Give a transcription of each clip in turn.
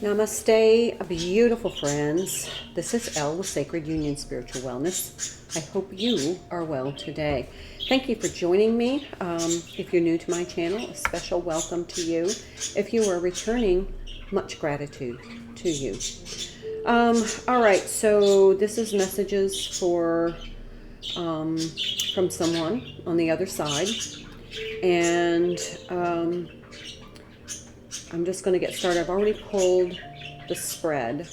Namaste, beautiful friends. This is Elle with Sacred Union Spiritual Wellness. I hope you are well today. Thank you for joining me. If you're new to my channel, a special welcome to you. If you are returning, much gratitude to you. All right, so this is messages for from someone on the other side, and I'm just going to get started. I've already pulled the spread,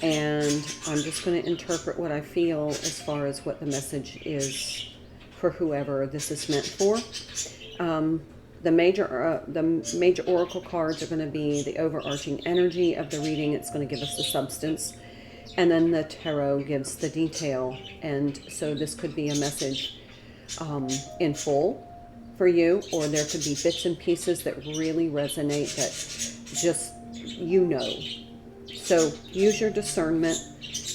and I'm just going to interpret what I feel as far as what the message is for whoever this is meant for. The major oracle cards are going to be the overarching energy of the reading. It's going to give us the substance, and then the tarot gives the detail. And so this could be a message in full for you, or there could be bits and pieces that really resonate that just, you know. So use your discernment,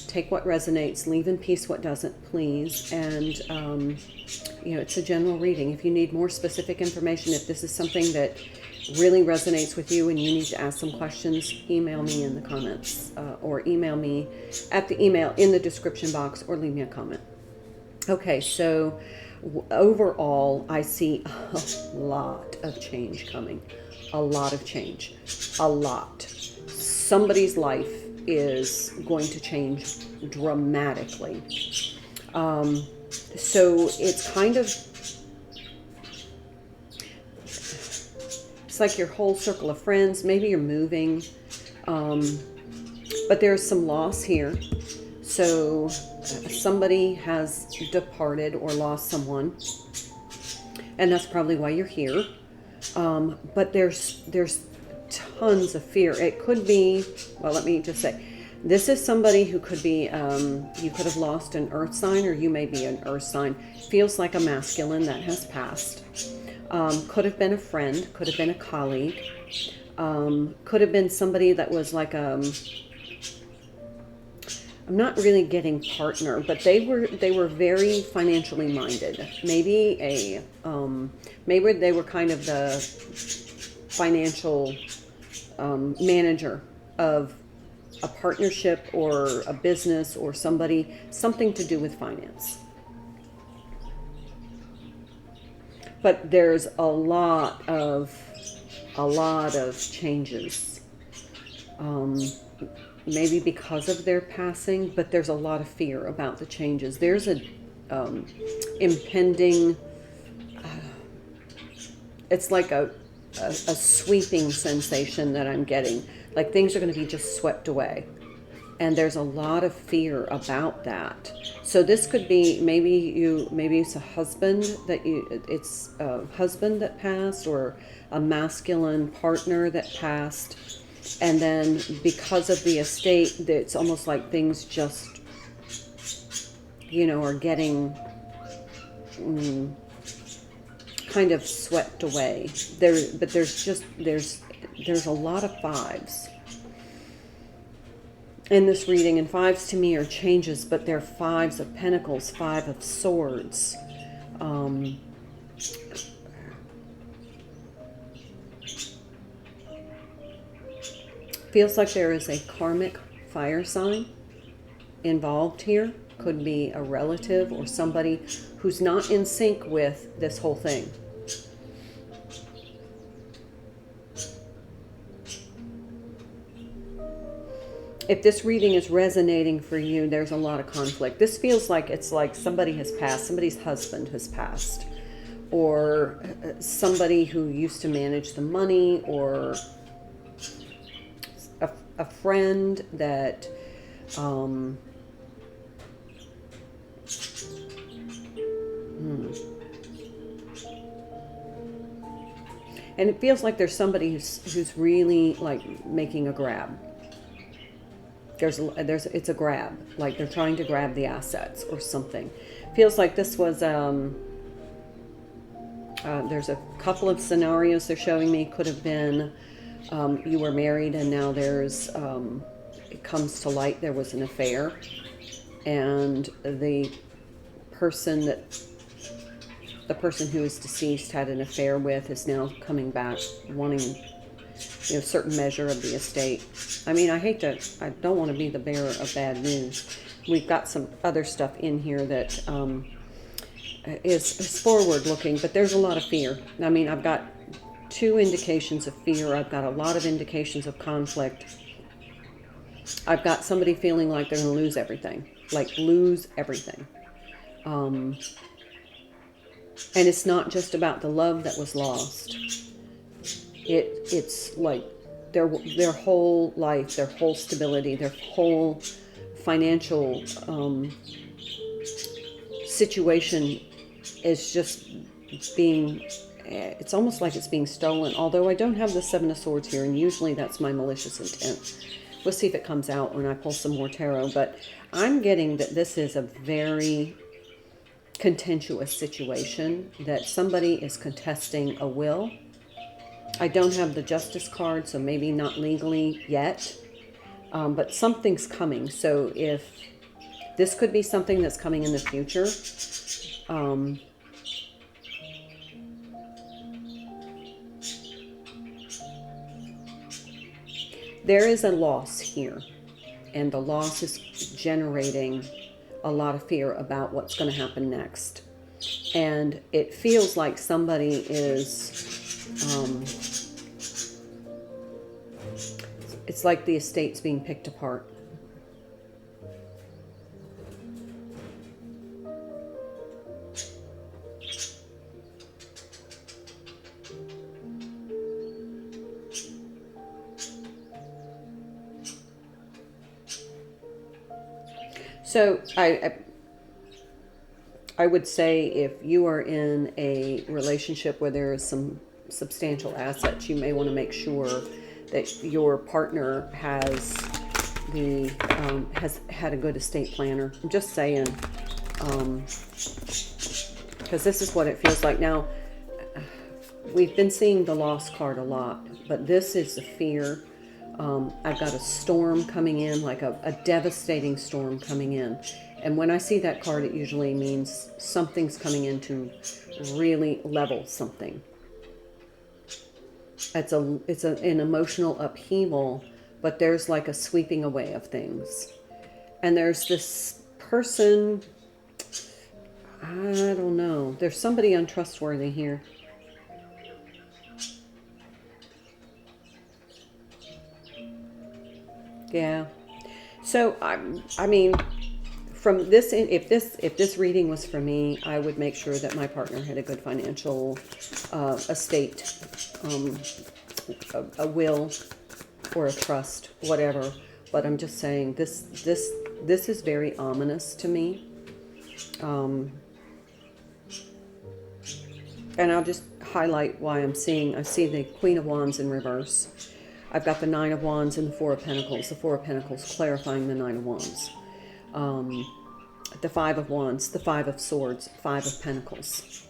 take what resonates, leave in peace what doesn't, please. And it's a general reading. If you need more specific information, if this is something that really resonates with you and you need to ask some questions, email me in the comments, or email me at the email in the description box, or leave me a comment. Okay, so overall, I see a lot of change coming. A lot of change. A lot. Somebody's life is going to change dramatically. So it's kind of, it's like your whole circle of friends. Maybe you're moving, but there's some loss here. So somebody has departed or lost someone, and that's probably why you're here. But there's tons of fear. It could be, well, let me just say, this is somebody who could be, you could have lost an earth sign, or you may be an earth sign. Feels like a masculine that has passed. Could have been a friend, could have been a colleague, could have been somebody that was like I'm not really getting partner, but they were very financially minded. Maybe maybe they were kind of the financial manager of a partnership or a business, or something to do with finance. But there's a lot of changes. Maybe because of their passing, but there's a lot of fear about the changes. There's a impending, it's like a sweeping sensation that I'm getting. Like things are going to be just swept away. And there's a lot of fear about that. So this could be, maybe it's a husband it's a husband that passed, or a masculine partner that passed. And then because of the estate, it's almost like things just, are getting kind of swept away. But there's a lot of fives in this reading, and fives to me are changes, but they're fives of pentacles, five of swords. Feels like there is a karmic fire sign involved here. Could be a relative or somebody who's not in sync with this whole thing. If this reading is resonating for you, there's a lot of conflict. This feels like it's like somebody has passed, somebody's husband has passed, or somebody who used to manage the money, or a friend that and it feels like there's somebody who's really like making a grab. It's a grab, like they're trying to grab the assets or something. Feels like this was there's a couple of scenarios they're showing me. Could have been you were married, and now there's it comes to light there was an affair, and the person who is deceased had an affair with is now coming back wanting certain measure of the estate. I mean, I don't want to be the bearer of bad news. We've got some other stuff in here that is forward looking, but there's a lot of fear. I mean, I've got 2 indications of fear. I've got a lot of indications of conflict. I've got somebody feeling like they're going to lose everything, like lose everything. And it's not just about the love that was lost. It's like their whole life, their whole stability, their whole financial situation is just being, it's almost like it's being stolen. Although I don't have the 7 of Swords here, and usually that's my malicious intent. We'll see if it comes out when I pull some more tarot, but I'm getting that this is a very contentious situation, that somebody is contesting a will. I don't have the Justice card, so maybe not legally yet, but something's coming. So if this could be something that's coming in the future, there is a loss here, and the loss is generating a lot of fear about what's going to happen next. And it feels like somebody is, it's like the estate's being picked apart. So I would say if you are in a relationship where there is some substantial assets, you may want to make sure that your partner has had a good estate planner. I'm just saying, because this is what it feels like. Now, we've been seeing the loss card a lot, but this is the fear. I've got a storm coming in, like a devastating storm coming in. And when I see that card, it usually means something's coming in to really level something. It's an emotional upheaval, but there's like a sweeping away of things. And there's this person, I don't know, there's somebody untrustworthy here. Yeah. So I mean, from this, if this reading was for me, I would make sure that my partner had a good financial estate, a will or a trust, whatever. But I'm just saying this is very ominous to me. And I'll just highlight why I see the Queen of Wands in reverse. I've got the 9 of Wands and the 4 of Pentacles. The 4 of Pentacles clarifying the 9 of Wands. The 5 of Wands, the 5 of Swords, 5 of Pentacles.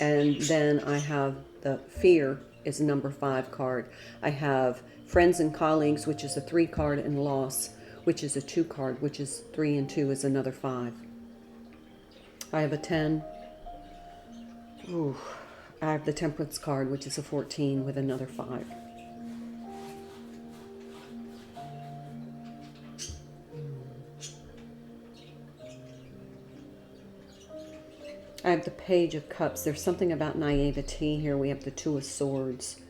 And then I have the Fear is number 5 card. I have Friends and Colleagues, which is a 3 card, and Loss, which is a 2 card, which is 3 and 2 is another 5. I have a 10. Ooh. I have the Temperance card, which is a 14 with another 5. I have the Page of Cups. There's something about naivety here. We have the 2 of Swords.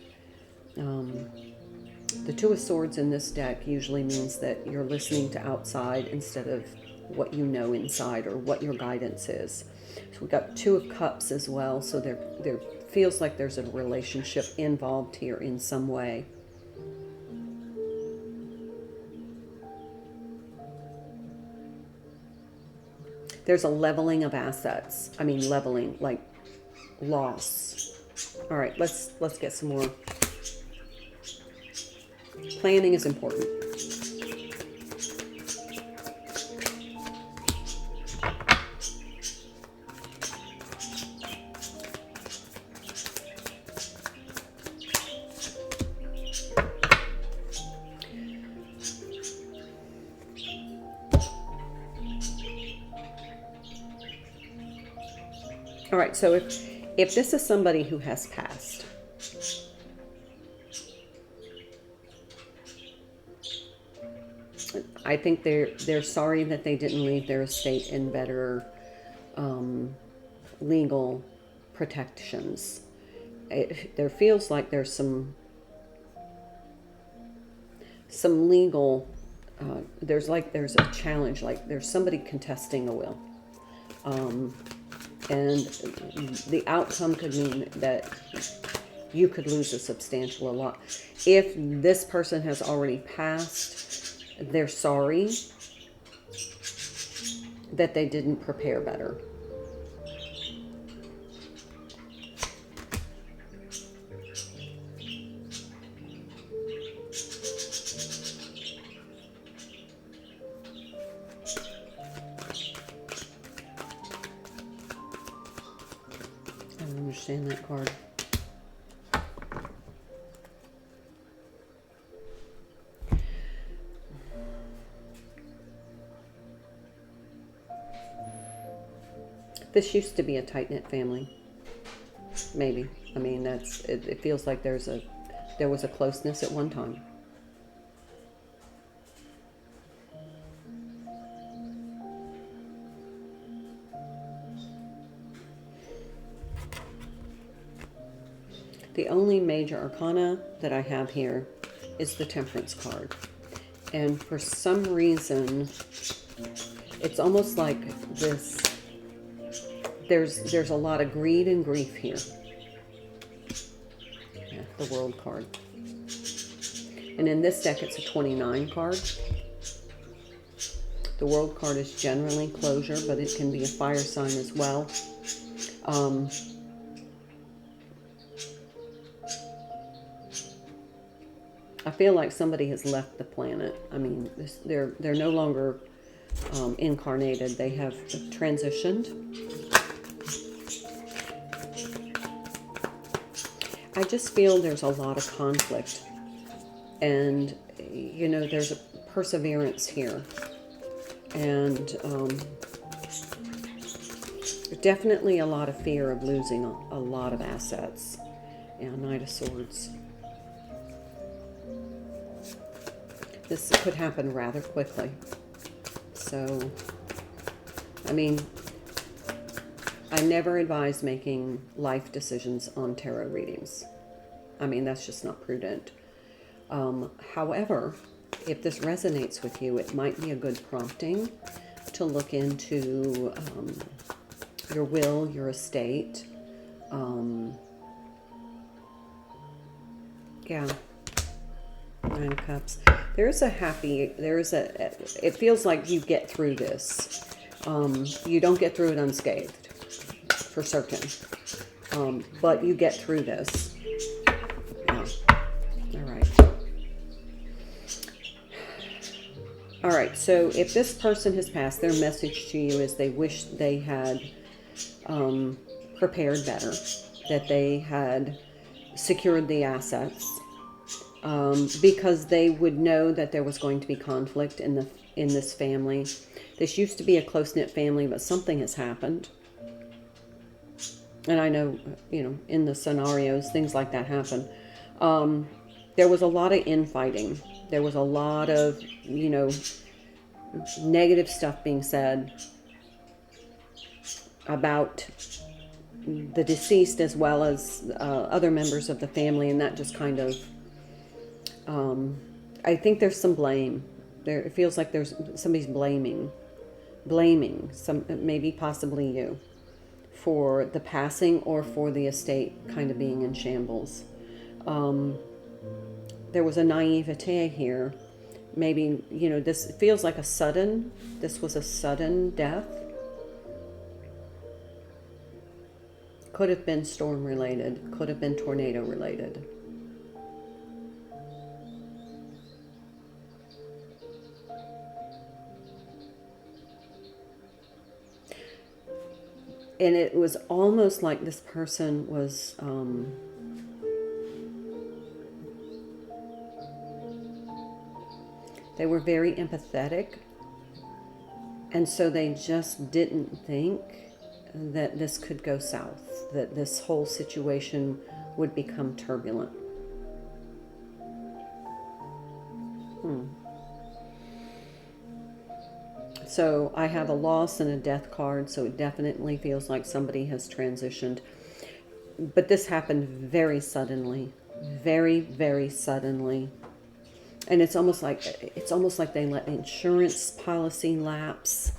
The 2 of Swords in this deck usually means that you're listening to outside instead of what you know inside or what your guidance is. So we've got 2 of Cups as well. So there feels like there's a relationship involved here in some way. There's a leveling of assets. I mean, leveling, like loss. All right, let's get some more. Planning is important. All right, so If this is somebody who has passed, I think they're sorry that they didn't leave their estate in better legal protections. There feels like there's some legal there's a challenge, like there's somebody contesting a will, and the outcome could mean that you could lose a substantial lot. If this person has already passed, they're sorry that they didn't prepare better. I don't understand that card. This used to be a tight-knit family. Maybe. I mean, it feels like there was a closeness at one time. The only major arcana that I have here is the Temperance card. And for some reason, it's almost like this, there's a lot of greed and grief here. Yeah, the World card. And in this deck, it's a 29 card. The World card is generally closure, but it can be a fire sign as well. I feel like somebody has left the planet. I mean, they're no longer incarnated. They have transitioned. I just feel there's a lot of conflict. And, you know, there's a perseverance here. And definitely a lot of fear of losing a lot of assets. Yeah, Knight of Swords. This could happen rather quickly. So, I mean, I never advise making life decisions on tarot readings. I mean, that's just not prudent. However, if this resonates with you, it might be a good prompting to look into your will, your estate. Yeah. 9 of Cups. It feels like you get through this. You don't get through it unscathed, for certain. But you get through this. Yeah. All right, so if this person has passed, their message to you is they wish they had prepared better, that they had secured the assets, because they would know that there was going to be conflict in this family. This used to be a close-knit family, but something has happened. And I know, you know, in the scenarios, things like that happen. There was a lot of infighting. There was a lot of, you know, negative stuff being said about the deceased as well as other members of the family, and that just kind of, I think there's some blame. It feels like there's somebody's blaming maybe possibly you, for the passing or for the estate kind of being in shambles. There was a naivete here. Maybe, you know, this feels like this was a sudden death. Could have been storm related, could have been tornado related. And it was almost like this person was they were very empathetic, and so they just didn't think that this could go south, that this whole situation would become turbulent. So I have a loss and a death card, so it definitely feels like somebody has transitioned. But this happened very suddenly, very, very suddenly. And it's almost like they let insurance policy lapse.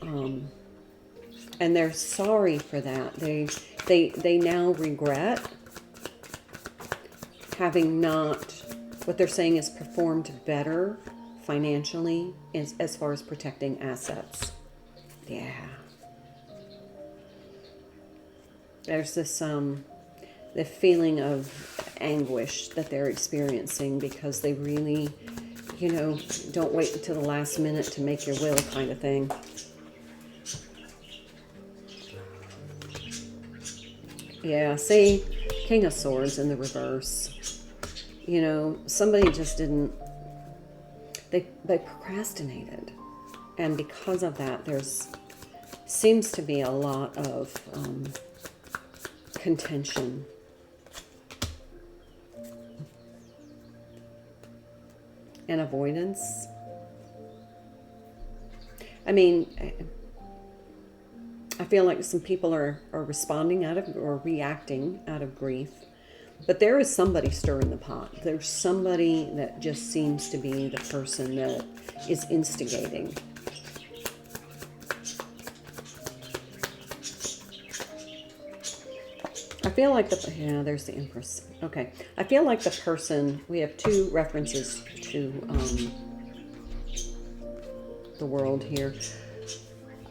And they're sorry for that. They now regret having not, what they're saying is, performed better financially as far as protecting assets. Yeah. There's this the feeling of anguish that they're experiencing because they really, don't wait until the last minute to make your will kind of thing. Yeah, see, King of Swords in the reverse. Somebody just didn't, they procrastinated. And because of that, seems to be a lot of contention. And avoidance. I mean, I feel like some people are responding or reacting out of grief. But there is somebody stirring the pot. There's somebody that just seems to be the person that is instigating. I feel like there's the Empress. Okay. I feel like the person, we have two references to the world here.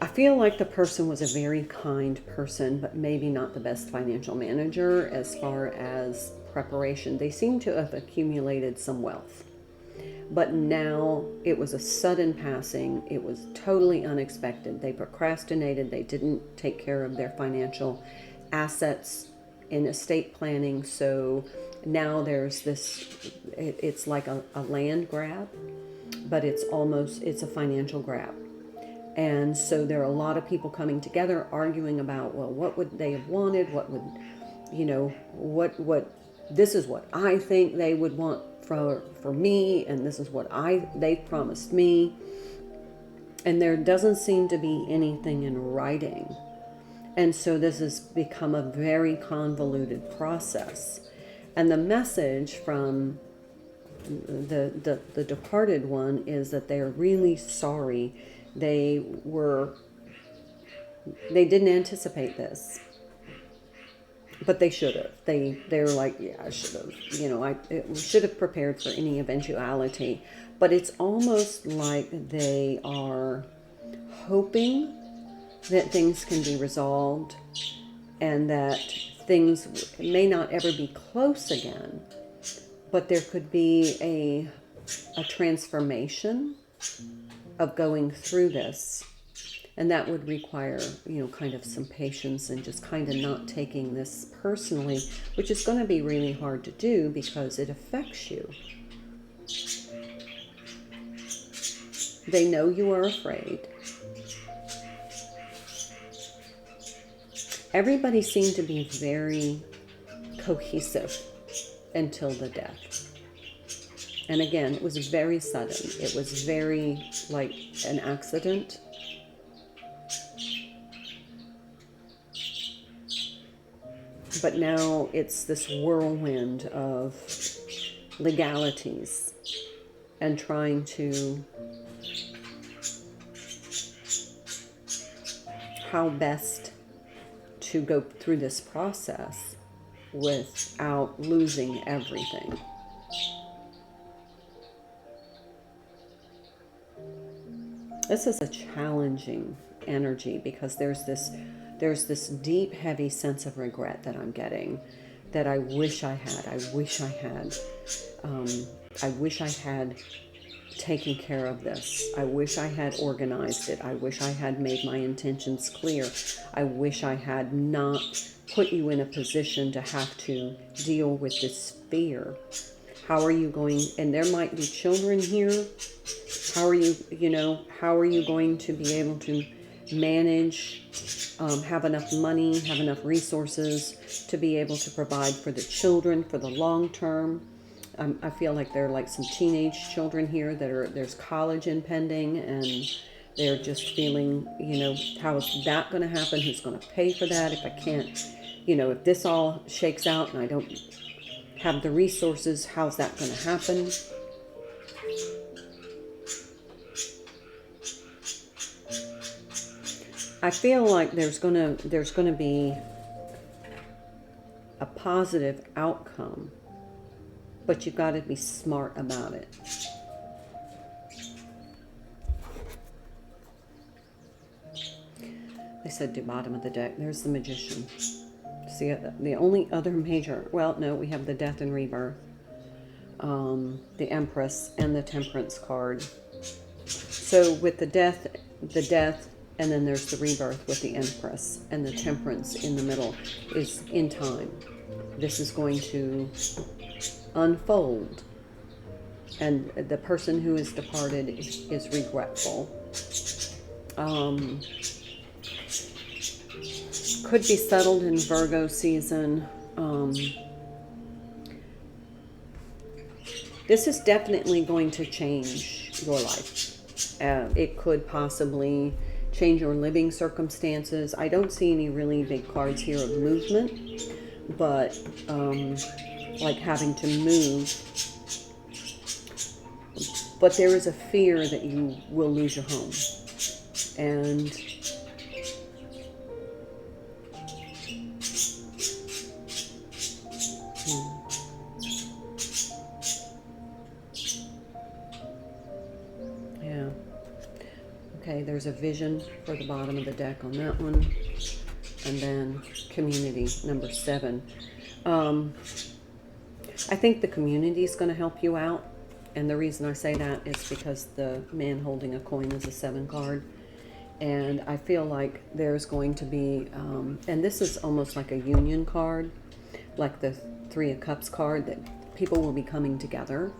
I feel like the person was a very kind person, but maybe not the best financial manager as far as preparation. They seem to have accumulated some wealth. But now it was a sudden passing. It was totally unexpected. They procrastinated. They didn't take care of their financial assets in estate planning. So now there's this, it's like a land grab, but it's a financial grab. And so there are a lot of people coming together arguing about, well, what would they have wanted? What would, this is what I think they would want for me, and this is what they promised me. And there doesn't seem to be anything in writing. And so this has become a very convoluted process. And the message from the departed one is that they're really sorry. They didn't anticipate this, but they should have. They're like, yeah, I should have. We should have prepared for any eventuality. But it's almost like they are hoping that things can be resolved and that things may not ever be close again, but there could be a transformation of going through this, and that would require kind of some patience and just kind of not taking this personally, which is going to be really hard to do because it affects you. They know you are afraid. Everybody seemed to be very cohesive until the death. And again, it was very sudden. It was very like an accident. But now it's this whirlwind of legalities and trying to how best to go through this process without losing everything. This is a challenging energy because there's this deep, heavy sense of regret that I'm getting, that I wish I had. I wish I had taken care of this. I wish I had organized it. I wish I had made my intentions clear. I wish I had not put you in a position to have to deal with this fear. How are you going, and there might be children here. How are you going to be able to manage, have enough money, have enough resources to be able to provide for the children for the long term. I feel like there are like some teenage children here that there's college impending, and they're just feeling, how is that going to happen? Who's going to pay for that? If I can't, if this all shakes out and I don't have the resources, how's that going to happen? I feel like there's gonna be a positive outcome, but you've got to be smart about it. They said the bottom of the deck. There's the Magician. See, the only other major, well, no, we have the Death and Rebirth, the Empress, and the Temperance card. So with the death, and then there's the Rebirth with the Empress, and the Temperance in the middle is in time. This is going to unfold, and the person who is departed is regretful. Could be settled in Virgo season. This is definitely going to change your life. It could possibly change your living circumstances. I don't see any really big cards here of movement, but like having to move. But there is a fear that you will lose your home. And yeah. Okay, there's a vision for the bottom of the deck on that one. And then community, number 7. I think the community is going to help you out. And the reason I say that is because the man holding a coin is a 7 card. And I feel like there's going to be, and this is almost like a union card, like the 3 of Cups card, that people will be coming together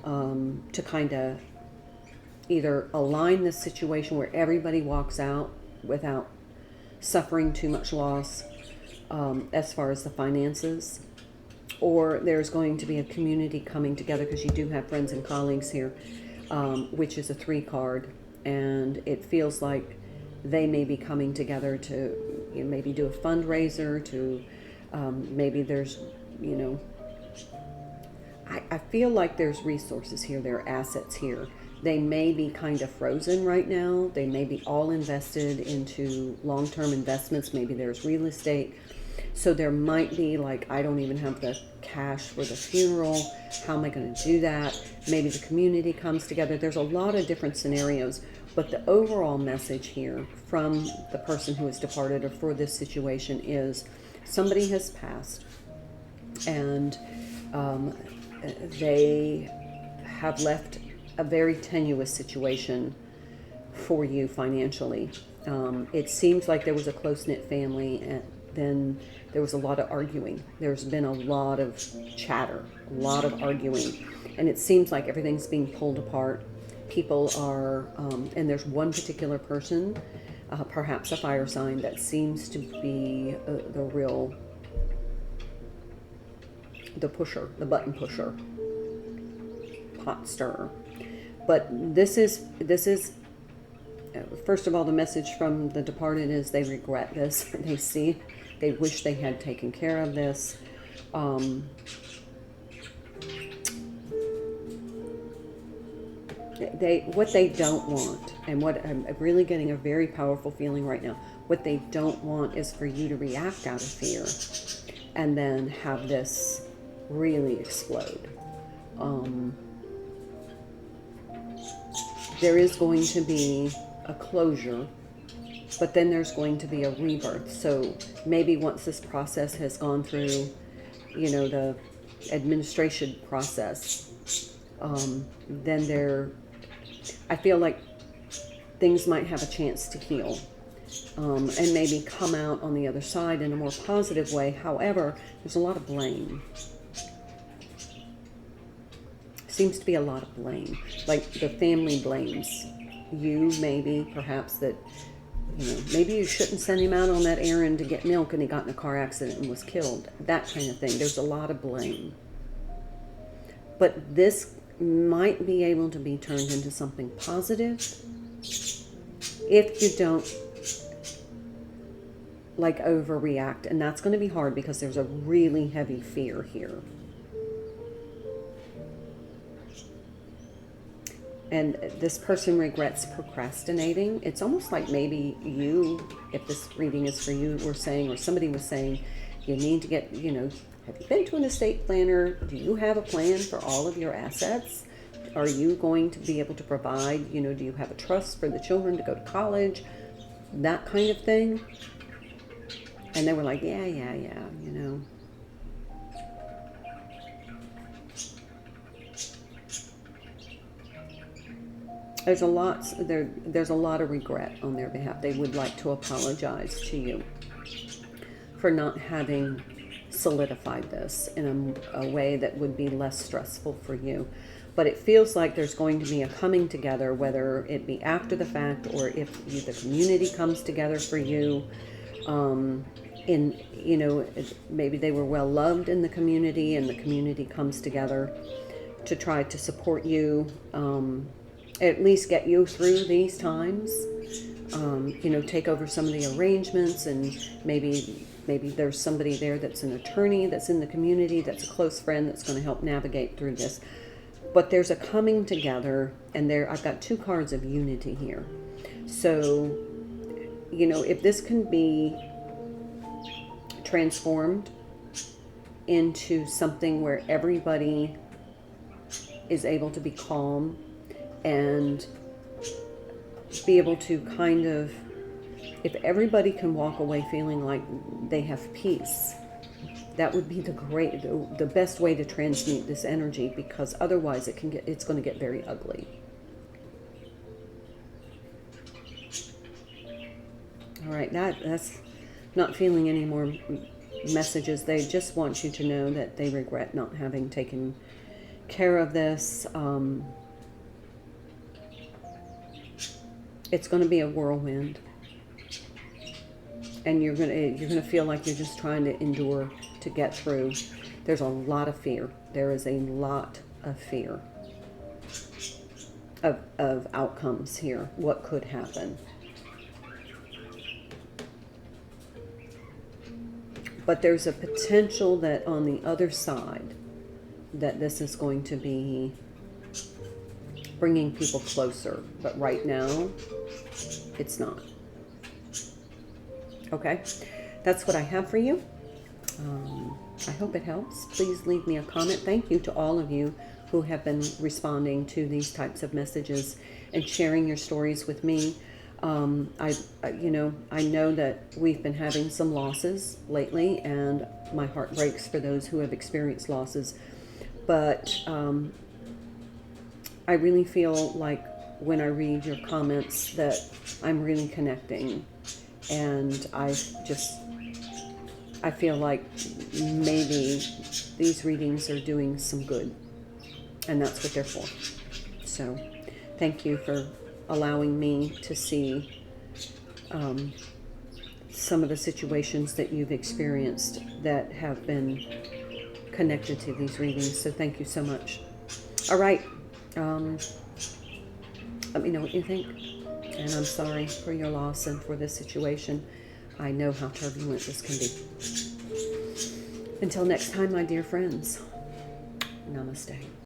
to kind of either align this situation where everybody walks out without suffering too much loss as far as the finances, or there's going to be a community coming together, because you do have friends and colleagues here, which is a 3 card, and it feels like they may be coming together to maybe do a fundraiser, to maybe there's, I feel like there's resources here, there are assets here. They may be kind of frozen right now. They may be all invested into long-term investments. Maybe there's real estate. So there might be like, I don't even have the cash for the funeral. How am I going to do that? Maybe the community comes together. There's a lot of different scenarios. But the overall message here from the person who has departed, or for this situation, is somebody has passed. And they have left a very tenuous situation for you financially. It seems like there was a close-knit family, and then there was a lot of arguing. There's been a lot of chatter, a lot of arguing, and it seems like everything's being pulled apart. People are, and there's one particular person, perhaps a fire sign, that seems to be the pusher, the button pusher, pot stirrer. But this is first of all, the message from the departed is they regret this. They wish they had taken care of this. What they don't want, and what I'm really getting a very powerful feeling right now, what they don't want is for you to react out of fear and then have this really explode. There is going to be a closure, but then there's going to be a rebirth. So maybe once this process has gone through, the administration process, then I feel like things might have a chance to heal, and maybe come out on the other side in a more positive way. However, there's a lot of blame. Seems to be a lot of blame. Like the family blames you, maybe, perhaps, that You know, maybe you shouldn't send him out on that errand to get milk and he got in a car accident and was killed. That kind of thing. There's a lot of blame. But this might be able to be turned into something positive if you don't like overreact. And that's going to be hard because there's a really heavy fear here. And this person regrets procrastinating. It's almost like maybe you, if this reading is for you, were saying, or somebody was saying, you need to get, you know, have you been to an estate planner? Do you have a plan for all of your assets? Are you going to be able to provide, you know, do you have a trust for the children to go to college? That kind of thing. And they were like, yeah, you know. There's a lot of regret on their behalf. They would like to apologize to you for not having solidified this in a way that would be less stressful for you. But it feels like there's going to be a coming together, whether it be after the fact or if the community comes together for you. You know, maybe they were well loved in the community and the community comes together to try to support you. At least get you through these times, you know, take over some of the arrangements, and maybe there's somebody there that's an attorney that's in the community, that's a close friend that's going to help navigate through this. But there's a coming together, and I've got 2 cards of unity here. So, you know, if this can be transformed into something where everybody is able to be calm and be able to kind of, if everybody can walk away feeling like they have peace, that would be the best way to transmute this energy, because otherwise it's going to get very ugly. All right, that's not feeling any more messages. They just want you to know that they regret not having taken care of this. It's going to be a whirlwind, and you're gonna feel like you're just trying to endure to get through. There's a lot of fear. There is a lot of fear of outcomes here. What could happen? But there's a potential that on the other side, that this is going to be bringing people closer. But right now, it's not. Okay, that's what I have for you. I hope it helps. Please leave me a comment. Thank you to all of you who have been responding to these types of messages and sharing your stories with me. You know, I know that we've been having some losses lately, and my heart breaks for those who have experienced losses. But I really feel like when I read your comments that I'm really connecting, and I feel like maybe these readings are doing some good, and that's what they're for. So thank you for allowing me to see some of the situations that you've experienced that have been connected to these readings. So thank you so much. All right. Let me know what you think. And I'm sorry for your loss and for this situation. I know how turbulent this can be. Until next time, my dear friends, namaste.